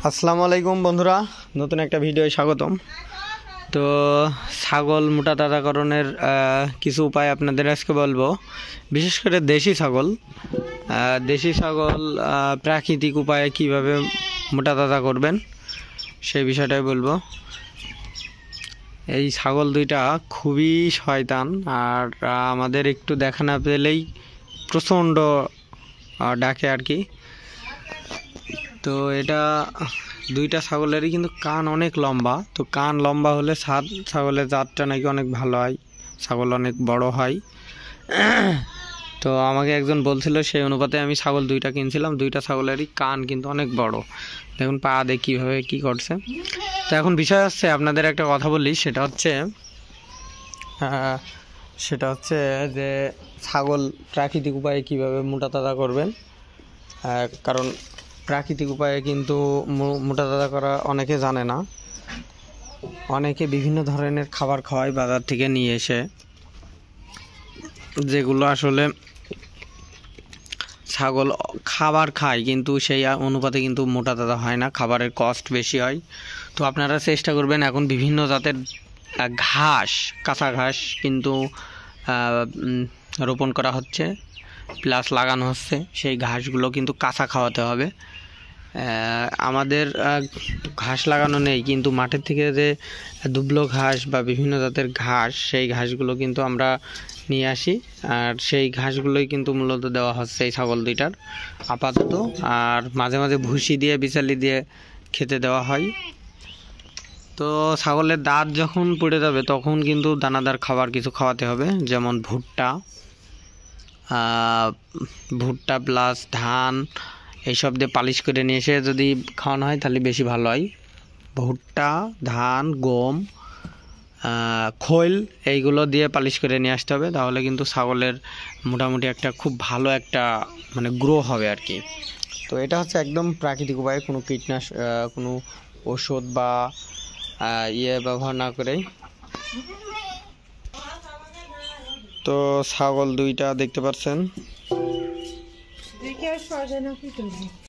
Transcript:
আসসালামু আলাইকুম বন্ধুরা, নতুন একটা ভিডিওয় স্বাগতম। তো ছাগল মোটা তাজাকরণের কিছু উপায় আপনাদের আজকে বলবো। বিশেষ করে দেশি ছাগল প্রাকৃতিক উপায়ে কিভাবে মোটা তাজা করবেন সেই বিষয়টাই বলবো। এই ছাগল দুইটা খুবই শয়তান, আর আমাদের একটু দেখা না পেলেই প্রচণ্ড ডাকে আর কি। তো এটা দুইটা ছাগলেরই কিন্তু কান অনেক লম্বা। তো কান লম্বা হলে ছাগলের জাতটা নাকি অনেক ভালো হয়, ছাগল অনেক বড় হয়। তো আমাকে একজন বলছিল, সেই অনুপাতে আমি ছাগল দুইটা কিনছিলাম। দুইটা ছাগলেরই কান কিন্তু অনেক বড়। দেখুন পা দিয়ে কীভাবে কী করছে। তো এখন বিষয় হচ্ছে, আপনাদের একটা কথা বলি, সেটা হচ্ছে যে ছাগল প্রাকৃতিক উপায়ে কিভাবে মোটা তাজা করবেন। কারণ প্রাকৃতিক উপায়ে কিন্তু মোটা তাজা করা অনেকে জানে না। অনেকে বিভিন্ন ধরনের খাবার খাওয়ায় বাজার থেকে নিয়ে এসে, যেগুলো আসলে ছাগল খাবার খায় কিন্তু সেই অনুপাতে কিন্তু মোটা তাজা হয় না, খাবারের কস্ট বেশি হয়। তো আপনারা চেষ্টা করবেন, এখন বিভিন্ন জাতের ঘাস, কাঁচা ঘাস কিন্তু রোপণ করা হচ্ছে, প্লাস লাগানো হচ্ছে। সেই ঘাসগুলো কিন্তু কাঁচা খাওয়াতে হবে। আমাদের ঘাস লাগানো নেই, কিন্তু মাঠের থেকে যে দুবলো ঘাস বা বিভিন্ন জাতের ঘাস, সেই ঘাসগুলো কিন্তু আমরা নিয়ে আসি, আর সেই ঘাসগুলোই কিন্তু মূলত দেওয়া হচ্ছে এই ছাগল দুইটার আপাতত। আর মাঝে মাঝে ভুসি দিয়ে বিচালি দিয়ে খেতে দেওয়া হয়। তো ছাগলের দাঁত যখন পড়ে যাবে তখন কিন্তু দানাদার খাবার কিছু খাওয়াতে হবে, যেমন ভুট্টা প্লাস ধান, এইসব দিয়ে পালিশ করে নিয়ে এসে যদি খাওয়ানো হয় তাহলে বেশি ভালো হয়। ভুট্টা, ধান, গম, খৈল, এইগুলো দিয়ে পালিশ করে নিয়ে আসতে হবে। তাহলে কিন্তু ছাগলের মোটামুটি একটা খুব ভালো একটা গ্রো হবে আর কি। তো এটা হচ্ছে একদম প্রাকৃতিক উপায়ে, কোনো কীটনাশক, কোনো ওষুধ বা ব্যবহার না করেই। তো ছাগল দুইটা দেখতে পাচ্ছেন।